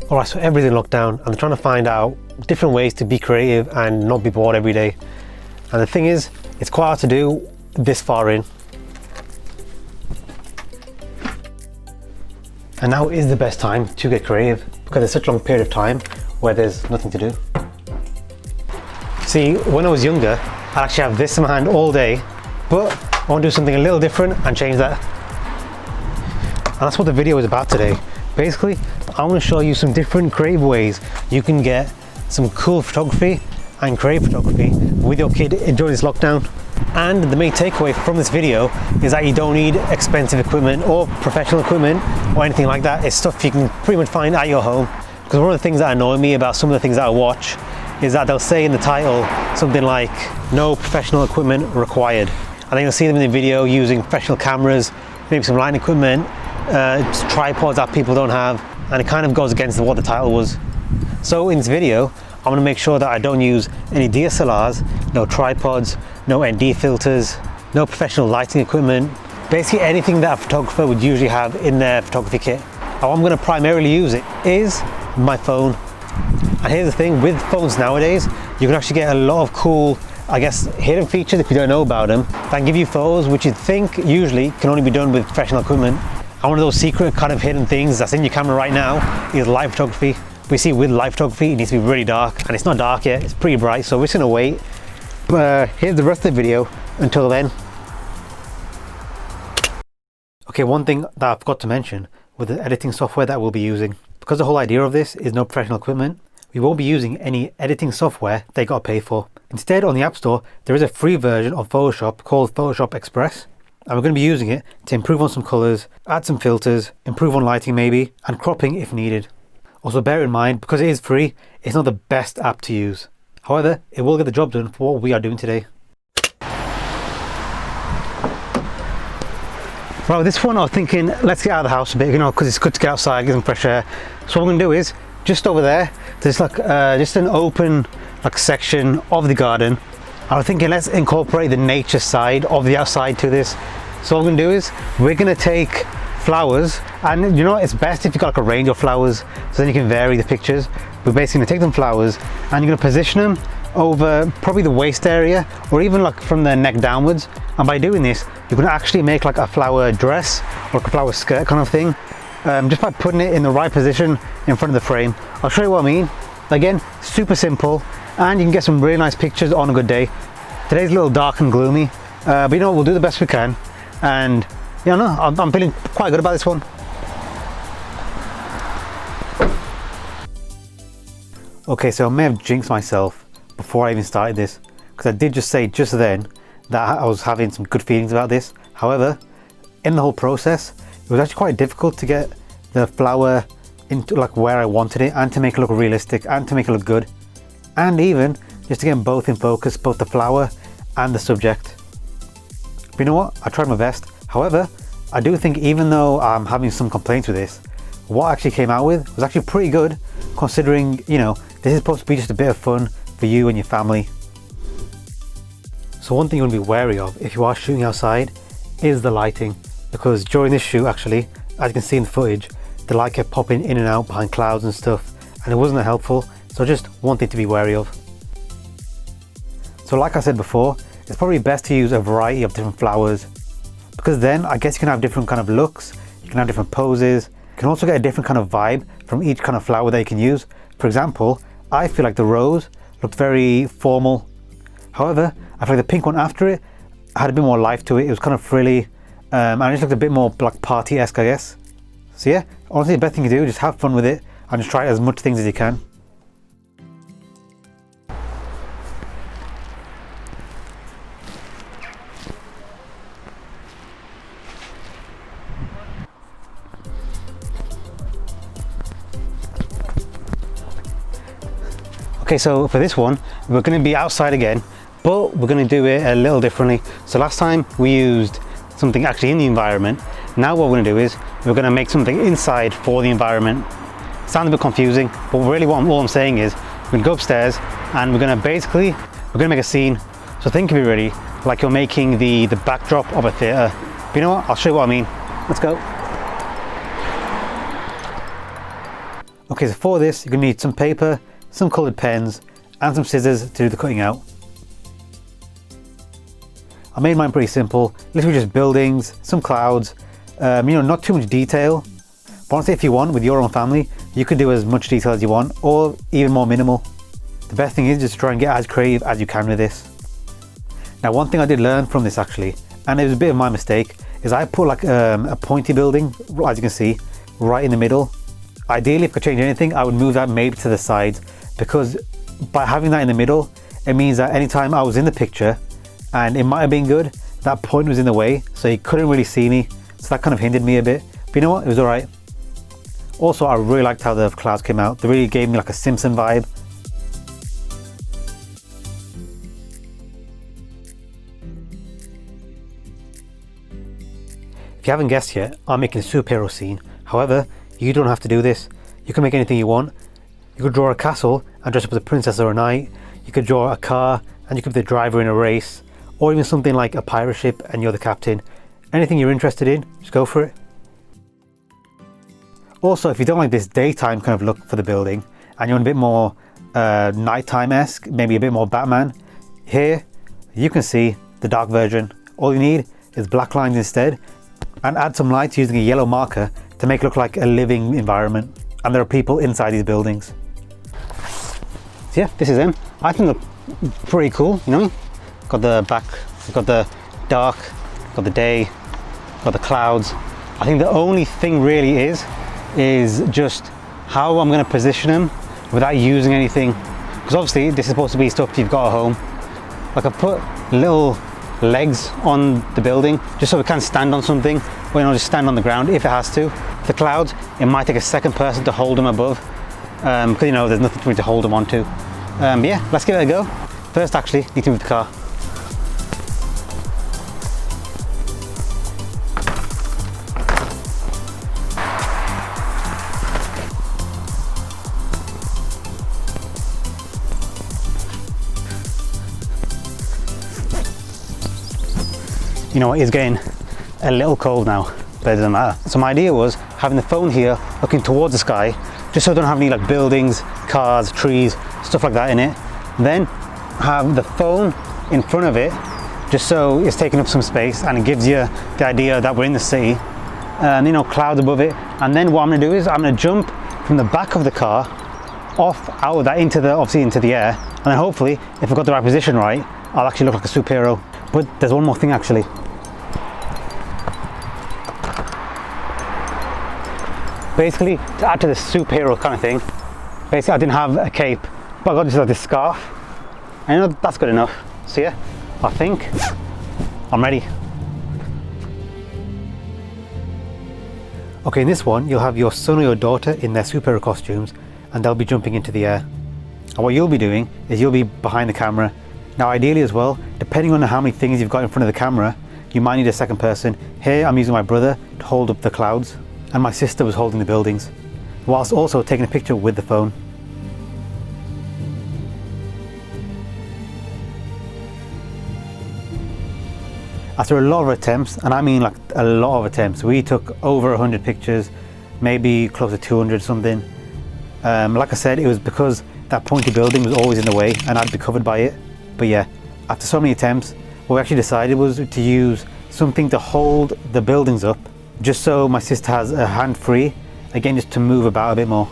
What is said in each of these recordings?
Alright, so everything locked down and I'm trying to find out different ways to be creative and not be bored every day. And the thing is, it's quite hard to do this far in. And now is the best time to get creative because there's such a long period of time where there's nothing to do. See, when I was younger, I'd actually have this in my hand all day, but I want to do something a little different and change that. And that's what the video is about today. Basically, I want to show you some different creative ways you can get some cool photography and creative photography with your kid during this lockdown. And the main takeaway from this video is that you don't need expensive equipment or professional equipment or anything like that. It's stuff you can pretty much find at your home. Because one of the things that annoy me about some of the things that I watch is that they'll say in the title something like no professional equipment required. And then you'll see them in the video using professional cameras, maybe some lighting equipment, tripods that people don't have, and it kind of goes against what the title was. So in this video, I'm going to make sure that I don't use any DSLRs, no tripods, no ND filters, no professional lighting equipment, basically anything that a photographer would usually have in their photography kit. How I'm going to primarily use it is my phone. And here's the thing, with phones nowadays, you can actually get a lot of cool, I guess, hidden features if you don't know about them, that give you photos which you'd think usually can only be done with professional equipment. And one of those secret kind of hidden things that's in your camera right now is live photography. We see with live photography, it needs to be really dark, and it's not dark yet, it's pretty bright, so we're just gonna wait. But here's the rest of the video until then. Okay, one thing that I forgot to mention with the editing software that we'll be using. Because the whole idea of this is no professional equipment, we won't be using any editing software they got to pay for. Instead, on the App Store, there is a free version of Photoshop called Photoshop Express. And we're going to be using it to improve on some colors, add some filters, improve on lighting maybe, and cropping if needed. Also bear in mind, because it is free, it's not the best app to use. However, it will get the job done for what we are doing today. Right, with this one I was thinking, let's get out of the house a bit, because it's good to get outside, get some fresh air. So what I'm going to do is, just over there, there's like just an open section of the garden. I was thinking, let's incorporate the nature side of the outside to this. So what we're going to do is, we're going to take flowers, and it's best if you've got like a range of flowers, so then you can vary the pictures. We're basically going to take them flowers, and you're going to position them over probably the waist area, or even like from the neck downwards. And by doing this, you're going to actually make like a flower dress, or like a flower skirt kind of thing, just by putting it in the right position in front of the frame. I'll show you what I mean. Again, super simple, and you can get some really nice pictures on a good day. Today's a little dark and gloomy, but we'll do the best we can. And I'm feeling quite good about this one. Okay, so I may have jinxed myself before I even started this, because I did just say just then that I was having some good feelings about this. However, in the whole process, it was actually quite difficult to get the flower into like where I wanted it, and to make it look realistic, and to make it look good, and even just to get them both in focus, both the flower and the subject. But you know what? I tried my best. However, I do think even though I'm having some complaints with this, what I actually came out with was actually pretty good, considering, this is supposed to be just a bit of fun for you and your family. So one thing you want to be wary of if you are shooting outside is the lighting, because during this shoot actually, as you can see in the footage, the light kept popping in and out behind clouds and stuff, and it wasn't that helpful. So just one thing to be wary of. So like I said before, it's probably best to use a variety of different flowers, because then I guess you can have different kind of looks, you can have different poses, you can also get a different kind of vibe from each kind of flower that you can use. For example, I feel like the rose looked very formal. However, I feel like the pink one after it had a bit more life to it. It was kind of frilly, and it just looked a bit more like party-esque, I guess. So yeah, honestly the best thing to do is just have fun with it and just try as much things as you can. Okay, so for this one, we're going to be outside again, but we're going to do it a little differently. So last time we used something actually in the environment. Now what we're going to do is we're going to make something inside for the environment. Sounds a bit confusing, but really all I'm saying is we're going to go upstairs and we're going to make a scene. So think of it really like you're making the backdrop of a theatre. But you know what? I'll show you what I mean. Let's go. Okay, so for this, you're gonna need some paper, some colored pens, and some scissors to do the cutting out. I made mine pretty simple, literally just buildings, some clouds, not too much detail. But honestly, if you want, with your own family, you could do as much detail as you want, or even more minimal. The best thing is just try and get as creative as you can with this. Now, one thing I did learn from this actually, and it was a bit of my mistake, is I put like a pointy building, as you can see, right in the middle. Ideally, if I could change anything, I would move that maybe to the sides, because by having that in the middle, it means that anytime I was in the picture, and it might have been good, that point was in the way, so you couldn't really see me, so that kind of hindered me a bit. But you know what, it was alright. Also, I really liked how the clouds came out. They really gave me like a Simpson vibe. If you haven't guessed yet, I'm making a superhero scene. However, you don't have to do this. You can make anything you want. You could draw a castle and dress up as a princess or a knight. You could draw a car and you could be the driver in a race, or even something like a pirate ship and you're the captain. Anything you're interested in, just go for it. Also, if you don't like this daytime kind of look for the building and you want a bit more nighttime-esque, maybe a bit more Batman, here you can see the dark version. All you need is black lines instead, and add some lights using a yellow marker to make it look like a living environment, and there are people inside these buildings. So yeah, this is them. I think they're pretty cool, you know. Got the back, got the dark, got the day, got the clouds. I think the only thing really is just how I'm going to position them without using anything, because obviously this is supposed to be stuff you've got at home. Like I put little legs on the building just so it can stand on something, or just stand on the ground if it has to. The clouds, it might take a second person to hold them above, because there's nothing for me to hold them onto. Yeah, let's give it a go. First, actually, need to move the car. You know what, it's getting a little cold now, but it doesn't matter. So my idea was having the phone here looking towards the sky, just so I don't have any like buildings, cars, trees, stuff like that in it. Then have the phone in front of it, just so it's taking up some space and it gives you the idea that we're in the city, clouds above it. And then what I'm gonna do is I'm gonna jump from the back of the car off out of that into the air, and then hopefully, if I've got the right position right, I'll actually look like a superhero. But there's one more thing actually. Basically, to add to the superhero kind of thing, basically I didn't have a cape, but I got just like this scarf, and that's good enough. So yeah, I think I'm ready. Okay, in this one, you'll have your son or your daughter in their superhero costumes, and they'll be jumping into the air. And what you'll be doing is you'll be behind the camera. Now ideally as well, depending on how many things you've got in front of the camera, you might need a second person. Here I'm using my brother to hold up the clouds, and my sister was holding the buildings, whilst also taking a picture with the phone. After a lot of attempts, and I mean like a lot of attempts, we took over 100 pictures, maybe close to 200 something. Like I said, it was because that pointy building was always in the way and I'd be covered by it. But yeah, after so many attempts, what we actually decided was to use something to hold the buildings up, just so my sister has a hand free, again just to move about a bit more.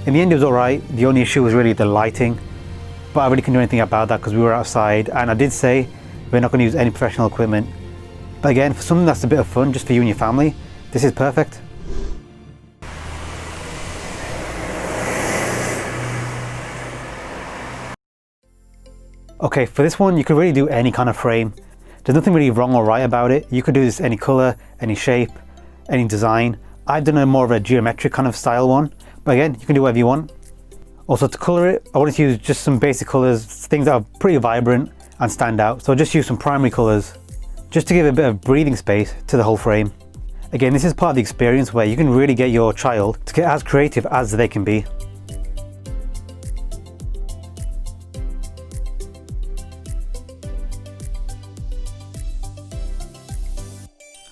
In the end it was alright, the only issue was really the lighting, but I really couldn't do anything about that because we were outside, and I did say we're not going to use any professional equipment. But again, for something that's a bit of fun just for you and your family, this is perfect. Okay, for this one you could really do any kind of frame. There's nothing really wrong or right about it. You could do this any color, any shape, any design. I've done a more of a geometric kind of style one, but again, you can do whatever you want. Also, to color it, I wanted to use just some basic colors, things that are pretty vibrant and stand out. So I'll just use some primary colors, just to give a bit of breathing space to the whole frame. Again, this is part of the experience where you can really get your child to get as creative as they can be.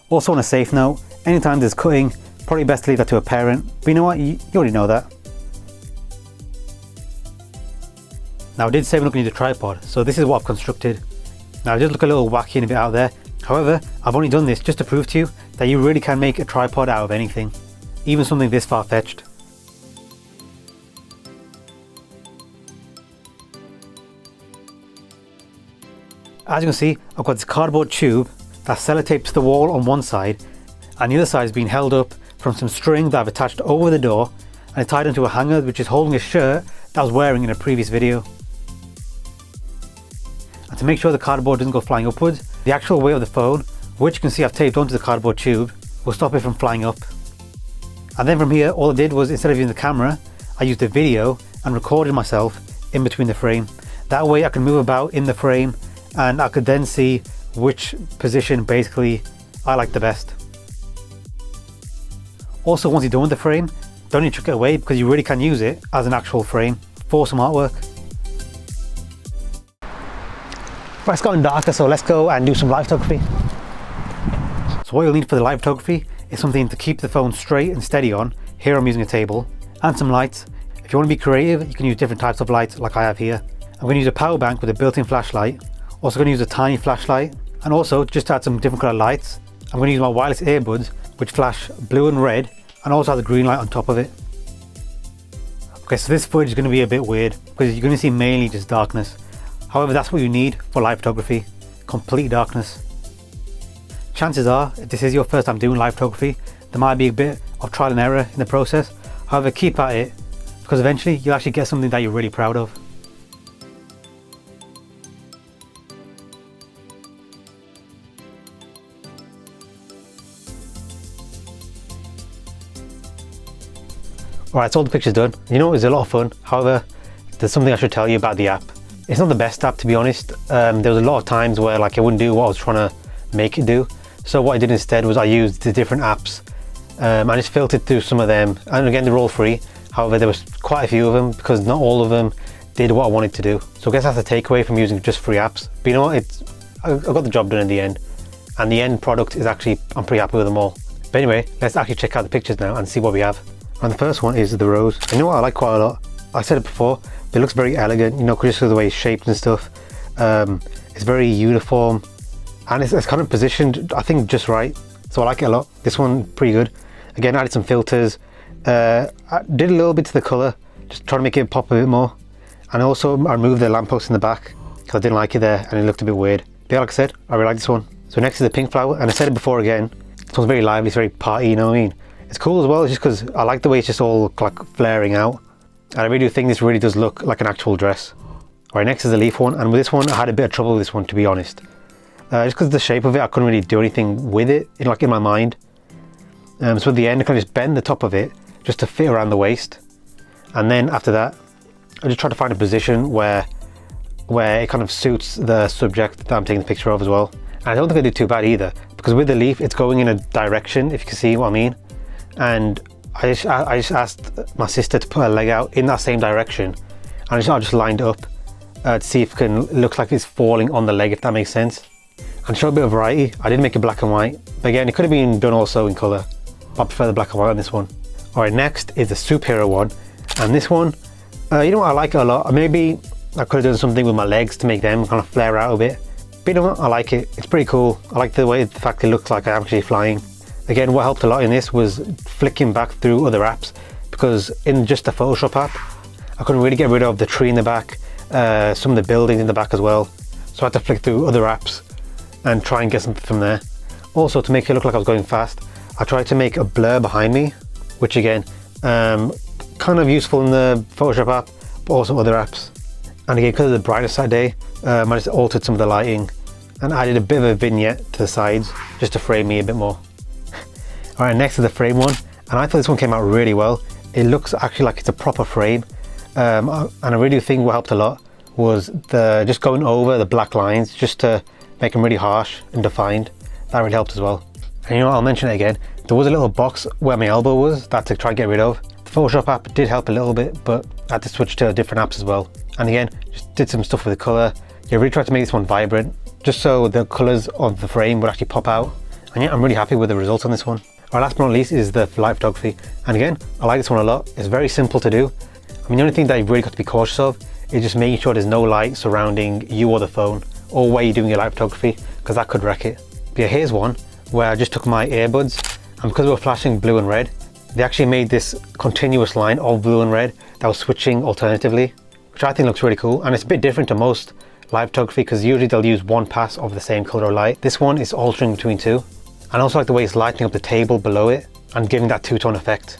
Also on a safe note, anytime there's cutting, probably best to leave that to a parent, but you know what, you already know that. Now I did say we're not going to use a tripod, so this is what I've constructed. Now it does look a little wacky and a bit out there, however, I've only done this just to prove to you that you really can make a tripod out of anything, even something this far-fetched. As you can see, I've got this cardboard tube that's sellotaped to the wall on one side, and the other side is being held up from some string that I've attached over the door, and it's tied into a hanger which is holding a shirt that I was wearing in a previous video. And to make sure the cardboard doesn't go flying upwards, the actual weight of the phone, which you can see I've taped onto the cardboard tube, will stop it from flying up. And then from here, all I did was, instead of using the camera, I used the video and recorded myself in between the frame. That way I can move about in the frame, and I could then see which position basically I like the best. Also, once you're done with the frame, don't need to chuck it away, because you really can use it as an actual frame for some artwork. Right, it's gotten darker, so let's go and do some live photography. So what you'll need for the live photography is something to keep the phone straight and steady on. Here I'm using a table, and some lights. If you want to be creative, you can use different types of lights like I have here. I'm going to use a power bank with a built-in flashlight. Also going to use a tiny flashlight, and also just to add some different colour lights, I'm going to use my wireless earbuds which flash blue and red, and also has a green light on top of it. Okay, so this footage is going to be a bit weird because you're going to see mainly just darkness. However, that's what you need for live photography, complete darkness. Chances are, if this is your first time doing live photography, there might be a bit of trial and error in the process. However, keep at it, because eventually you'll actually get something that you're really proud of. Alright, so all the pictures done. You know, it was a lot of fun. However, there's something I should tell you about the app. It's not the best app, to be honest. There was a lot of times where like it wouldn't do what I was trying to make it do. So what I did instead was I used the different apps. I just filtered through some of them, and again, they're all free. However, there was quite a few of them because not all of them did what I wanted to do. So I guess that's a takeaway from using just free apps. But you know what, I got the job done in the end, and the end product is actually, I'm pretty happy with them all. But anyway, let's actually check out the pictures now and see what we have. And the first one is the rose. You know what I like quite a lot? I said it before, but it looks very elegant, you know, just the way it's shaped and stuff. It's very uniform, and it's kind of positioned, I think, just right. So I like it a lot. This one, pretty good. Again, I added some filters. I did a little bit to the colour, just trying to make it pop a bit more. And also, I removed the lamppost in the back because I didn't like it there and it looked a bit weird. But yeah, like I said, I really like this one. So next is the pink flower, and I said it before again, this one's very lively, it's very party, you know what I mean? It's cool as well, just because I like the way it's just all like flaring out. And I really do think this really does look like an actual dress. Alright, next is the leaf one, and with this one I had a bit of trouble with this one, to be honest. Just because of the shape of it, I couldn't really do anything with it, in my mind. So at the end I kind of just bend the top of it just to fit around the waist. And then after that, I just try to find a position where it kind of suits the subject that I'm taking the picture of as well. And I don't think I did too bad either, because with the leaf it's going in a direction, if you can see what I mean. And I just asked my sister to put her leg out in that same direction, and I just lined it up to see if it can look like it's falling on the leg, if that makes sense. And show a bit of variety. I did make it black and white, but again, it could have been done also in colour. I prefer the black and white on this one. Alright, next is the superhero one, and this one, you know what, I like it a lot. Maybe I could have done something with my legs to make them kind of flare out a bit, but you know what, I like it. It's pretty cool. I like the fact it looks like I'm actually flying. Again, what helped a lot in this was flicking back through other apps, because in just the Photoshop app, I couldn't really get rid of the tree in the back, some of the buildings in the back as well. So I had to flick through other apps and try and get something from there. Also, to make it look like I was going fast, I tried to make a blur behind me, which again, kind of useful in the Photoshop app, but also other apps. And again, because of the brightness that day, I just altered some of the lighting and added a bit of a vignette to the sides just to frame me a bit more. Alright, next is the frame one, and I thought this one came out really well. It looks actually like it's a proper frame, and I really do think what helped a lot was just going over the black lines just to make them really harsh and defined. That really helped as well. And you know what, I'll mention it again, there was a little box where my elbow was that I had to try and get rid of. The Photoshop app did help a little bit, but I had to switch to different apps as well. And again, just did some stuff with the colour. Yeah, really tried to make this one vibrant, just so the colours of the frame would actually pop out. And yeah, I'm really happy with the results on this one. Our last but not least is the light photography. And again, I like this one a lot. It's very simple to do. I mean, the only thing that you've really got to be cautious of is just making sure there's no light surrounding you or the phone or where you're doing your light photography, because that could wreck it. But yeah, here's one where I just took my earbuds, and because we were flashing blue and red, they actually made this continuous line of blue and red that was switching alternatively, which I think looks really cool. And it's a bit different to most light photography, because usually they'll use one pass of the same color of light. This one is altering between two. And I also like the way it's lighting up the table below it and giving that two-tone effect.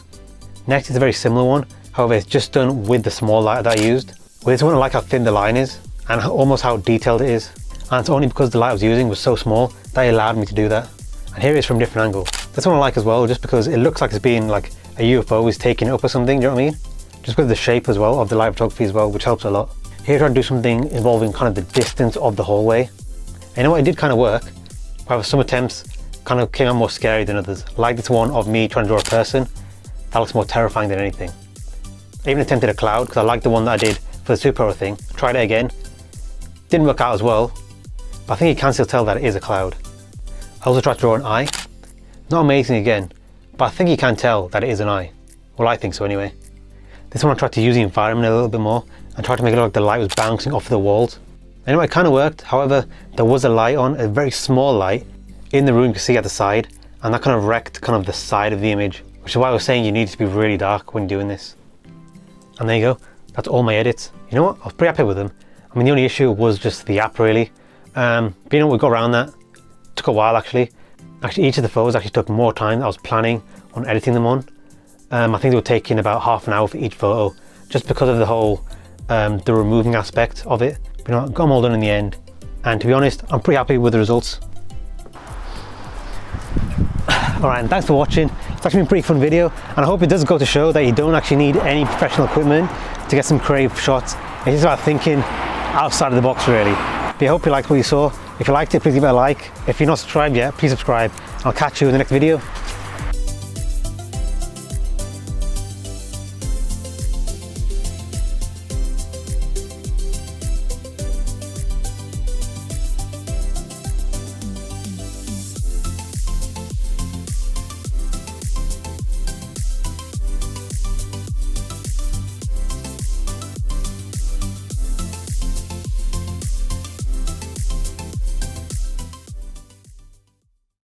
Next is a very similar one, however it's just done with the small light that I used. With this one I like how thin the line is and almost how detailed it is. And it's only because the light I was using was so small that it allowed me to do that. And here it is from a different angle. This one I like as well, just because it looks like it's being like a UFO is taking it up or something, do you know what I mean? Just because of the shape as well of the light photography as well, which helps a lot. Here I tried to do something involving kind of the distance of the hallway. And you know what, it did kind of work. However, some attempts kind of came out more scary than others. Like this one of me trying to draw a person, that looks more terrifying than anything. I even attempted a cloud because I liked the one that I did for the superhero thing. Tried it again, didn't work out as well, but I think you can still tell that it is a cloud. I also tried to draw an eye. Not amazing again, but I think you can tell that it is an eye. Well, I think so anyway. This one I tried to use the environment a little bit more and tried to make it look like the light was bouncing off the walls. Anyway, it kind of worked. However, there was a light on, a very small light in the room you can see at the side, and that kind of wrecked kind of the side of the image, which is why I was saying you need to be really dark when doing this. And there you go, that's all my edits. You know what, I was pretty happy with them. I mean, the only issue was just the app really. But you know what, we got around that. It took a while actually. Actually, each of the photos actually took more time than I was planning on editing them on. I think they were taking about half an hour for each photo, just because of the whole, the removing aspect of it. But you know, I got them all done in the end. And to be honest, I'm pretty happy with the results. Alright, and thanks for watching. It's actually been a pretty fun video, and I hope it does go to show that you don't actually need any professional equipment to get some creative shots. It's just about thinking outside of the box really. But I hope you liked what you saw. If you liked it, please give it a like. If you're not subscribed yet, please subscribe. I'll catch you in the next video.